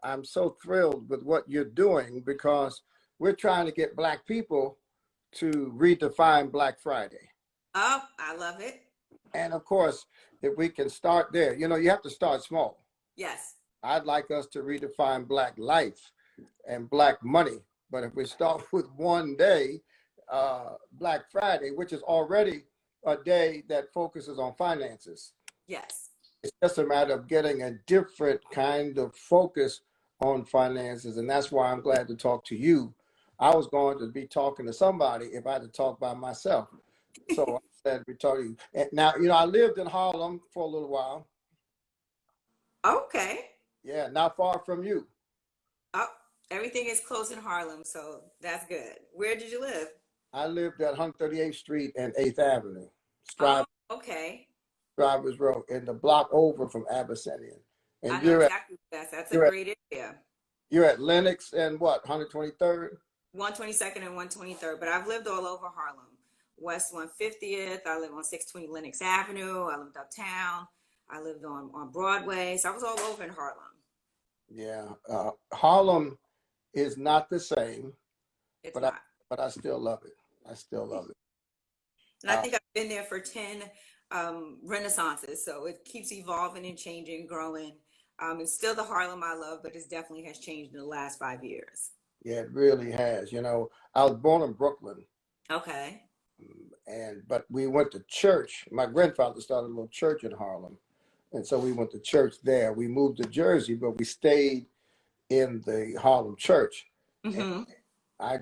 I'm so thrilled with what you're doing because we're trying to get Black people to redefine Black Friday. Oh, I love it. And of course, if we can start there, you have to start small. Yes. I'd like us to redefine Black life and Black money. But if we start with one day, Black Friday, which is already a day that focuses on finances, Yes. it's just a matter of getting a different kind of focus on finances. And that's why I'm glad to talk to you. I was going to be talking to somebody if I had to talk by myself. So I said, we talk to you. And now, I lived in Harlem for a little while. Okay. Yeah, not far from you. Oh, everything is close in Harlem, so that's good. Where did you live? I lived at 138th Street and 8th Avenue, Oh, okay. Strivers Road, in the block over from Abyssinian. I And know you're at exactly what that's a you're at great area. you're at Lenox and what, 123rd? 122nd and 123rd, but I've lived all over Harlem. West 150th, I live on 620 Lenox Avenue, I lived uptown, I lived on Broadway, so I was all over in Harlem. Yeah, Harlem is not the same, It's but I not. but I still love it. I still love it. And I think I've been there for 10 renaissances, so it keeps evolving and changing, growing. It's still the Harlem I love, but it definitely has changed in the last 5 years. Yeah, it really has. I was born in Brooklyn, Okay. but we went to church. My grandfather started a little church in Harlem, and so we went to church there. We moved to Jersey, but we stayed in the Harlem church. And Mm-hmm. I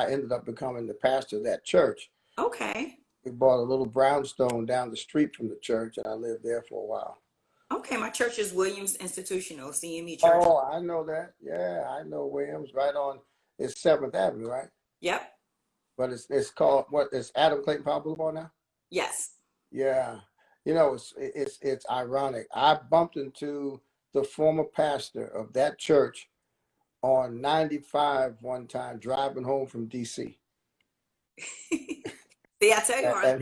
ended up becoming the pastor of that church. Okay. We bought a little brownstone down the street from the church, and I lived there for a while. Okay, my church is Williams Institutional, CME Church. Oh, I know that. Yeah, I know Williams, right on. It's 7th Avenue, right? Yep. But it's called what? It's Adam Clayton Powell Boulevard now. Yes. Yeah, it's ironic. I bumped into the former pastor of that church on 95 one time driving home from DC. See, I tell you, Harlem. And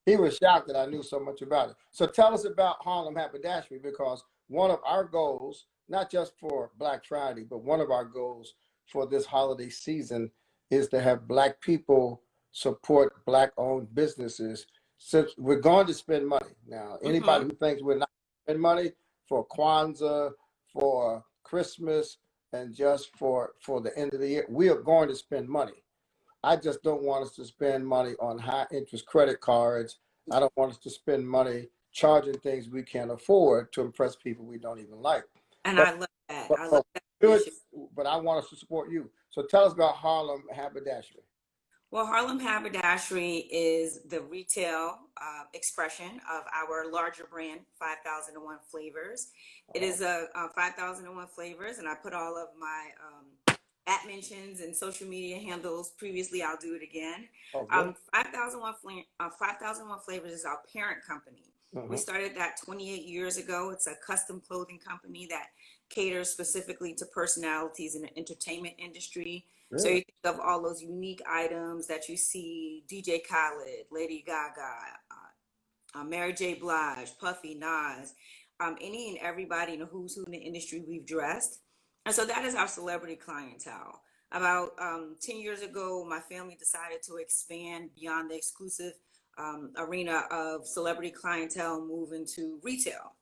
he was shocked that I knew so much about it. So tell us about Harlem Haberdashery, because one of our goals, not just for Black Friday, but one of our goals for this holiday season is to have Black people support Black-owned businesses. Since we're going to spend money. Now, anybody who thinks we're not spend money for Kwanzaa, for Christmas, and just for the end of the year, we are going to spend money. I just don't want us to spend money on high interest credit cards. I don't want us to spend money charging things we can't afford to impress people we don't even like. And But, I love that. but, I but love that. good, but I want us to support you. So tell us about Harlem Haberdashery. Well, Harlem Haberdashery is the retail expression of our larger brand, 5001 Flavors. It is a 5001 Flavors, and I put all of my at mentions and social media handles previously. I'll do it again. 5001 Flavors is our parent company. We started that 28 years ago. It's a custom clothing company that caters specifically to personalities in the entertainment industry. Really? So you think of all those unique items that you see: DJ Khaled, Lady Gaga, Mary J. Blige, Puffy, Nas, any and everybody in the who's who in the industry we've dressed. And so that is our celebrity clientele. About 10 years ago, my family decided to expand beyond the exclusive arena of celebrity clientele and move into retail.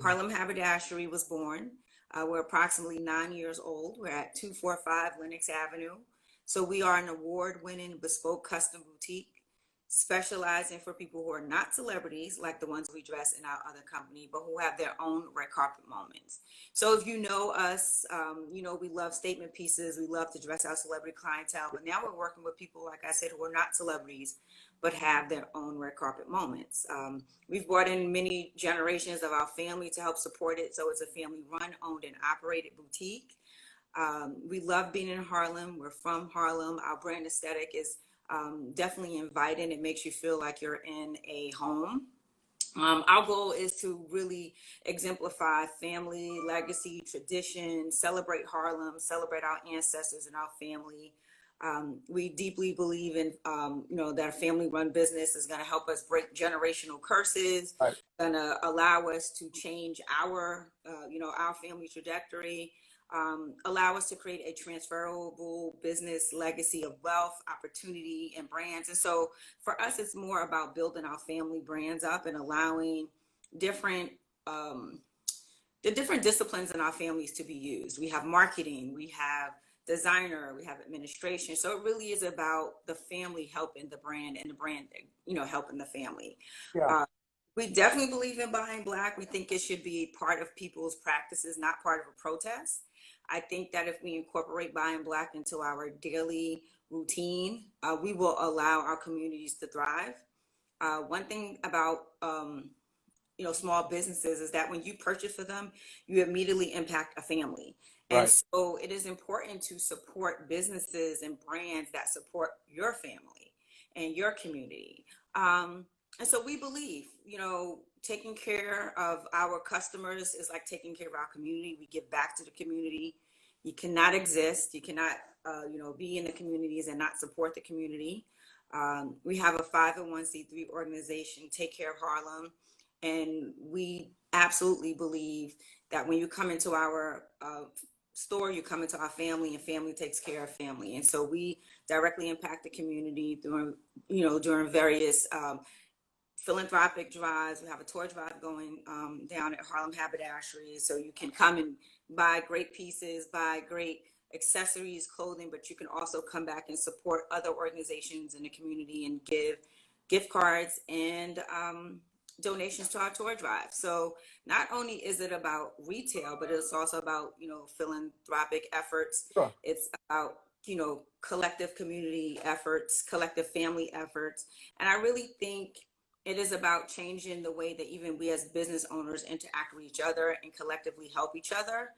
Harlem Haberdashery was born. We're approximately 9 years old. We're at 245 Lenox Avenue. So we are an award-winning bespoke custom boutique, specializing for people who are not celebrities like the ones we dress in our other company, but who have their own red carpet moments. So if you know us, we love statement pieces. We love to dress our celebrity clientele, but now we're working with people, like I said, who are not celebrities, but have their own red carpet moments. We've brought in many generations of our family to help support it. So it's a family run, owned, and operated boutique. We love being in Harlem. We're from Harlem. Our brand aesthetic is definitely inviting. It makes you feel like you're in a home. Our goal is to really exemplify family, legacy, tradition, celebrate Harlem, celebrate our ancestors and our family. We deeply believe in, that a family-run business is going to help us break generational curses, Right. going to allow us to change our family trajectory, allow us to create a transferable business legacy of wealth, opportunity, and brands. And so for us, it's more about building our family brands up and allowing different the different disciplines in our families to be used. We have marketing, we have designer, we have administration. So it really is about the family helping the brand and the brand, helping the family. Yeah. We definitely believe in buying Black. We think it should be part of people's practices, not part of a protest. I think that if we incorporate buying Black into our daily routine, we will allow our communities to thrive. One thing about small businesses is that when you purchase for them, you immediately impact a family. And Right. so it is important to support businesses and brands that support your family and your community. And so we believe, taking care of our customers is like taking care of our community. We give back to the community. You cannot exist. You cannot, be in the communities and not support the community. We have a 501c3 organization, Take Care of Harlem. And we absolutely believe that when you come into our store, you come into our family, and family takes care of family. And so we directly impact the community during various philanthropic drives. We have a toy drive going down at Harlem Haberdashery. So you can come and buy great pieces, buy great accessories, clothing, but you can also come back and support other organizations in the community and give gift cards and donations to our toy drive. So not only is it about retail, but it's also about, philanthropic efforts. Sure. It's about, collective community efforts, collective family efforts. And I really think it is about changing the way that even we as business owners interact with each other and collectively help each other.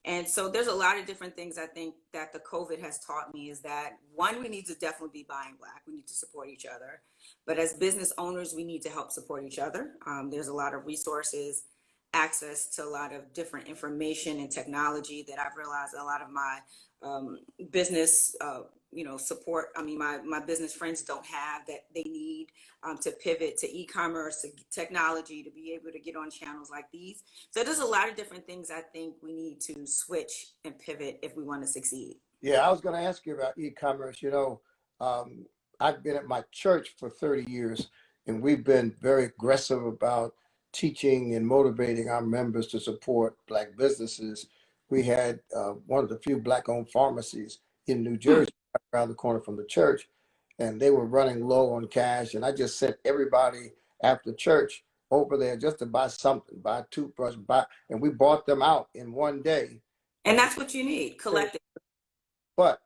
And so there's a lot of different things I think that the COVID has taught me is that one, we need to definitely be buying Black. We need to support each other. But as business owners, we need to help support each other. There's a lot of resources, access to a lot of different information and technology that I've realized a lot of my business, support. I mean, my business friends don't have that they need to pivot to e-commerce, to technology, to be able to get on channels like these. So there's a lot of different things I think we need to switch and pivot if we want to succeed. Yeah, I was going to ask you about e-commerce. I've been at my church for 30 years, and we've been very aggressive about teaching and motivating our members to support Black businesses. We had one of the few Black-owned pharmacies in New Jersey, right around the corner from the church, and they were running low on cash. And I just sent everybody after church over there just to buy something, buy a toothbrush, and we bought them out in one day. And that's what you need, collective. But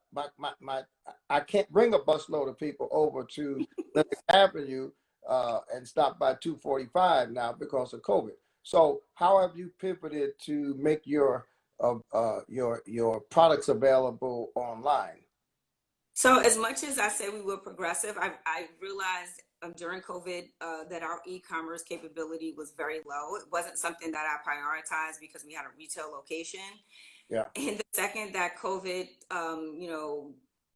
I can't bring a busload of people over to Lincoln Avenue and stop by 245 now because of COVID. So how have you pivoted to make your products available online? So as much as I say we were progressive, I realized during COVID that our e-commerce capability was very low. It wasn't something that I prioritized because we had a retail location. Yeah. And the second that COVID,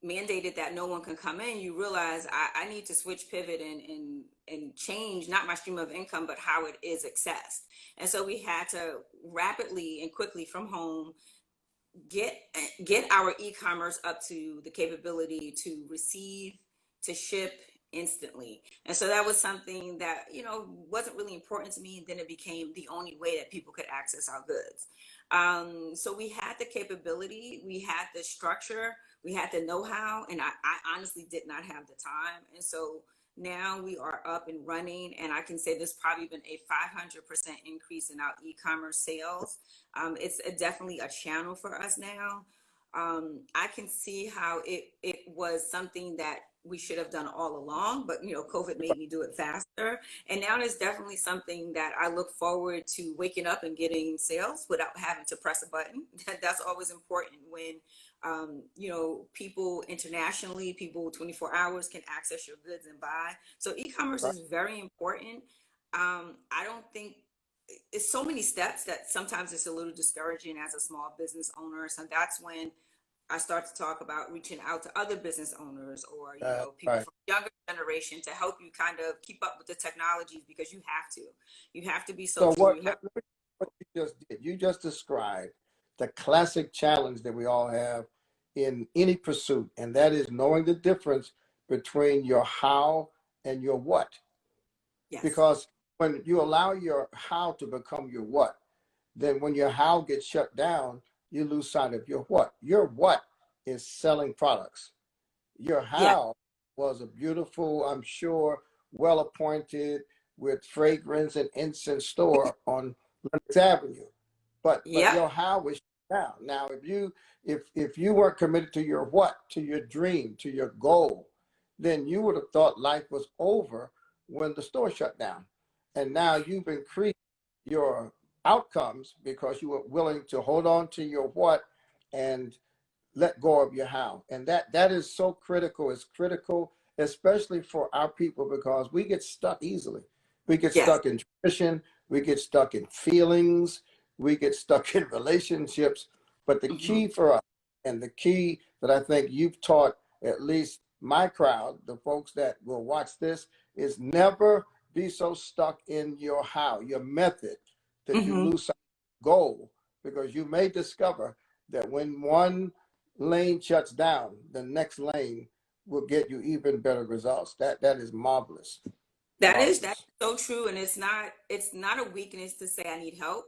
mandated that no one can come in, you realize I need to switch, pivot, and change not my stream of income, but how it is accessed. And so we had to rapidly and quickly from home get our e-commerce up to the capability to receive, to ship instantly. And so that was something that, wasn't really important to me. And then it became the only way that people could access our goods. So we had the capability, we had the structure, we had the know-how, and I honestly did not have the time. And so now we are up and running, and I can say there's probably been a 500% increase in our e-commerce sales. It's definitely a channel for us now. I can see how it was something that we should have done all along, but COVID made me do it faster. And now it's definitely something that I look forward to waking up and getting sales without having to press a button. That's always important when people internationally, people 24 hours can access your goods and buy. So e-commerce is very important. I don't think it's so many steps that sometimes it's a little discouraging as a small business owner. So that's when I start to talk about reaching out to other business owners or, people Right. from the younger generation to help you kind of keep up with the technologies, because you have to be So social. You have, what you just did, you just described the classic challenge that we all have in any pursuit, and that is knowing the difference between your how and your what. yes, Because when you allow your how to become your what, then when your how gets shut down, you lose sight of your what. Your what is selling products. Your yeah, how was a beautiful, I'm sure, well appointed with fragrance and incense store on Lenox Avenue. But yep, your how was shut down. Now if you weren't committed to your what, to your dream, to your goal, then you would have thought life was over when the store shut down. And now you've increased your outcomes because you were willing to hold on to your what and let go of your how. And that is so critical. It's critical, especially for our people, because we get stuck easily. We get yes, stuck in tradition, we get stuck in feelings, we get stuck in relationships. But the hmm key for us, and the key that I think you've taught at least my crowd, the folks that will watch this, is never be so stuck in your how, your method, that you hmm lose sight of the goal, because you may discover that when one lane shuts down, the next lane will get you even better results. That is marvelous, That's marvelous. so true, and it's not a weakness to say I need help.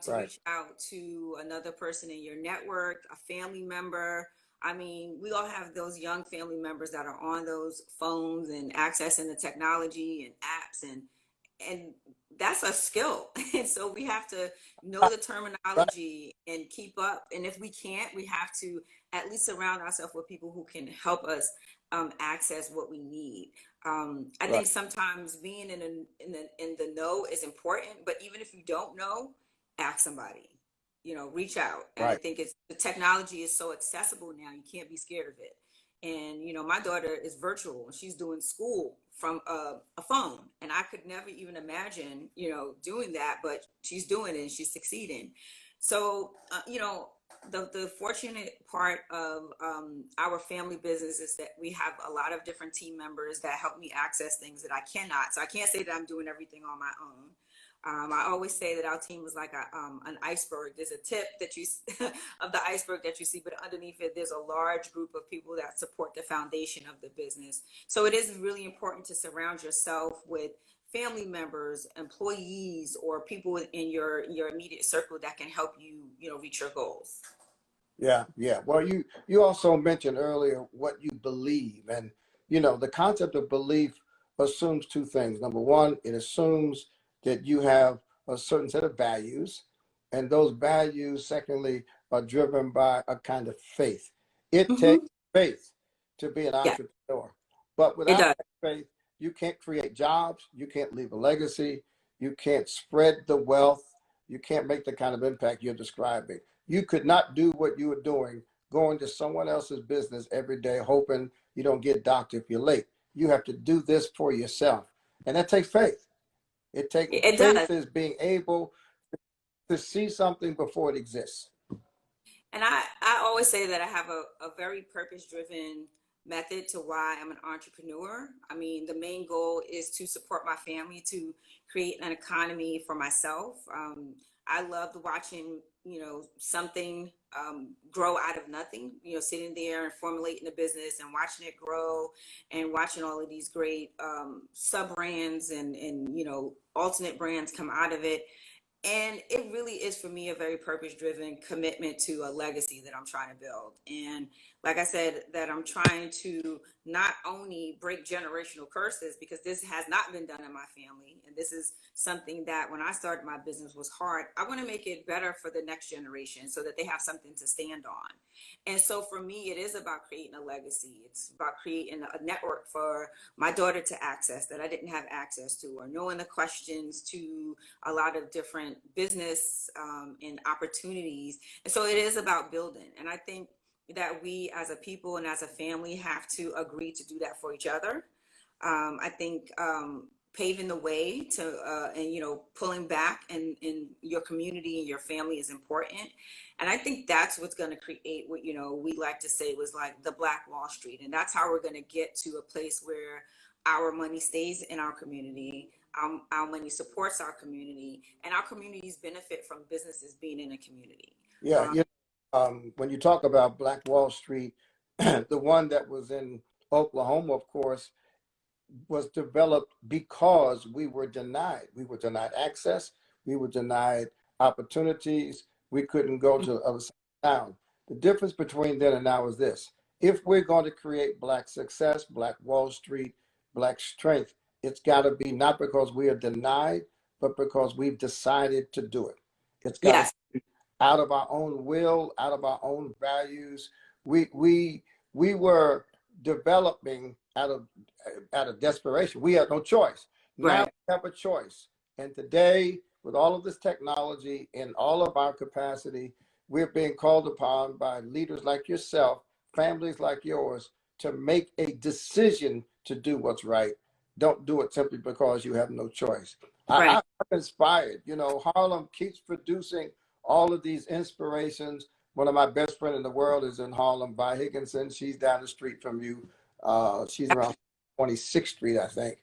To Right, reach out to another person in your network, a family member. I mean, we all have those young family members that are on those phones and accessing the technology and apps, and that's a skill. And so we have to know the right, terminology and keep up. And if we can't, we have to at least surround ourselves with people who can help us access what we need. I right, think sometimes being in the know is important, but even if you don't know, ask somebody. Reach out. And I right. think it's the technology is so accessible now. You can't be scared of it. And my daughter is virtual and she's doing school from a phone, and I could never even imagine doing that, but she's doing it and she's succeeding. So the fortunate part of our family business is that we have a lot of different team members that help me access things that I cannot. So I can't say that I'm doing everything on my own. I always say that our team is like an iceberg. There's a tip that you of the iceberg that you see, but underneath it, there's a large group of people that support the foundation of the business. So it is really important to surround yourself with family members, employees, or people in your immediate circle that can help you, reach your goals. Yeah, yeah. Well, you also mentioned earlier what you believe, and the concept of belief assumes two things. Number one, it assumes that you have a certain set of values, and those values, secondly, are driven by a kind of faith. It Mm-hmm. takes faith to be an Yeah, entrepreneur, but it without does. that faith, you can't create jobs, you can't leave a legacy, you can't spread the wealth, you can't make the kind of impact you're describing. You could not do what you were doing, going to someone else's business every day, hoping you don't get docked if you're late. You have to do this for yourself. And that takes faith. It takes It does. faith is being able to see something before it exists. And I always say that I have a very purpose driven method to why I'm an entrepreneur. I mean, the main goal is to support my family, to create an economy for myself. I loved watching, something grow out of nothing, sitting there and formulating a business and watching it grow and watching all of these great sub brands and, alternate brands come out of it. And it really is for me a very purpose driven commitment to a legacy that I'm trying to build. And like I said, that I'm trying to not only break generational curses, because this has not been done in my family, and this is something that when I started my business was hard. I want to make it better for the next generation so that they have something to stand on. And so for me, it is about creating a legacy. It's about creating a network for my daughter to access that I didn't have access to, or knowing the questions to a lot of different business and opportunities. And so it is about building. And I think that we as a people and as a family have to agree to do that for each other. I think paving the way to and you know, pulling back in your community and your family is important. And I think that's what's going to create what, you know, we like to say was like the Black Wall Street. And that's how we're going to get to a place where our money stays in our community, our money supports our community, and our communities benefit from businesses being in a community. Yeah, when you talk about Black Wall Street, the one that was in Oklahoma, of course, was developed because we were denied. We were denied access. We were denied opportunities. We couldn't go to the other side of town. The difference between then and now is this. If we're going to create Black success, Black Wall Street, Black strength, it's got to be not because we are denied, but because we've decided to do it. It's got Yes. to be out of our own will, out of our own values. We were developing out of desperation. We had no choice. Now Right. we have a choice. And today, with all of this technology and all of our capacity, we're being called upon by leaders like yourself, families like yours, to make a decision to do what's right. Don't do it simply because you have no choice. Right. I'm inspired. You know, Harlem keeps producing all of these inspirations. One of my best friends in the world is in Harlem, by Higginson. She's down the street from you. She's around 26th Street, I think,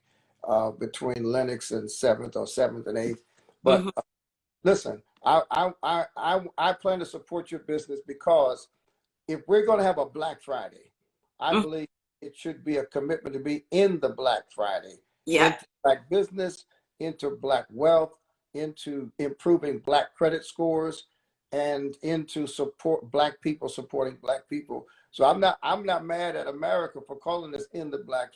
between Lenox and 7th or 7th and 8th. But Mm-hmm. Listen, I plan to support your business because if we're going to have a Black Friday, I Mm-hmm. believe it should be a commitment to be in the Black Friday, Yeah. into Black business, into Black wealth, into improving Black credit scores, and into support Black people supporting Black people. So I'm not mad at America for calling this in the Black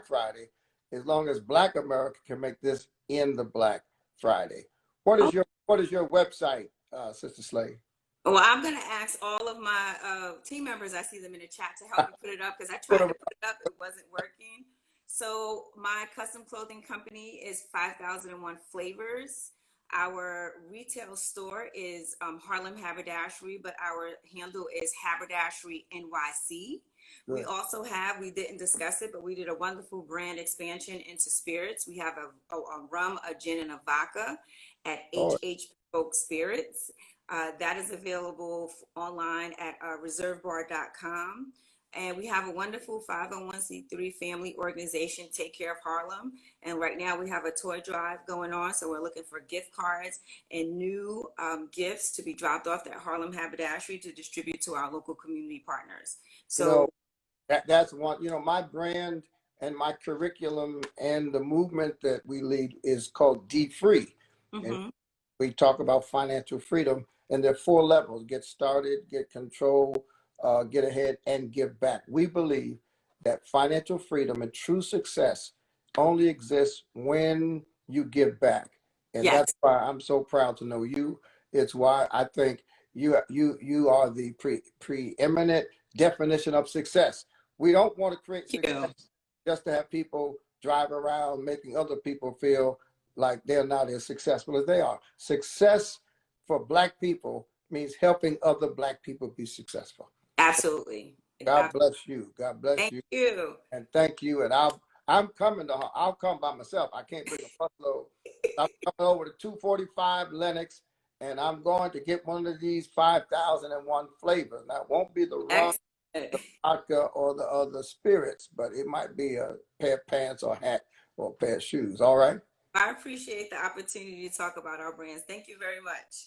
Friday, as long as Black America can make this in the Black Friday. What is your website, Sister Slade? Well, I'm going to ask all of my team members, I see them in the chat, to help me put it up because I Put tried a- to put it up, it wasn't working. So my custom clothing company is 5001 Flavors. Our retail store is Harlem Haberdashery, but our handle is Haberdashery NYC. We Good. also have, we didn't discuss it, but we did a wonderful brand expansion into spirits. We have a rum, a gin, and a vodka at Oh, HH Folk Spirits. That is available online at reservebar.com. And we have a wonderful 501c3 family organization, Take Care of Harlem. And right now we have a toy drive going on. So we're looking for gift cards and new gifts to be dropped off at Harlem Haberdashery to distribute to our local community partners. you So know, that's one, my brand and my curriculum and the movement that we lead is called dfree. And mm-hmm. we talk about financial freedom, and there are 4 levels: get started, get control, get ahead, and give back. We believe that financial freedom and true success only exists when you give back. And Yes, that's why I'm so proud to know you. It's why I think you are the preeminent definition of success. We don't want to create thank you. success just to have people drive around making other people feel like they're not as successful as they are. Success for Black people means helping other Black people be successful. Absolutely. God bless you. God bless Thank you. you. And thank you. And I'll come by myself. I can't bring a busload. I'm coming over to 245 Lenox, and I'm going to get one of these 5001 flavors. Now, it won't be the rum, Excellent. vodka, or the other spirits, but it might be a pair of pants or hat or a pair of shoes. All right. I appreciate the opportunity to talk about our brands. Thank you very much.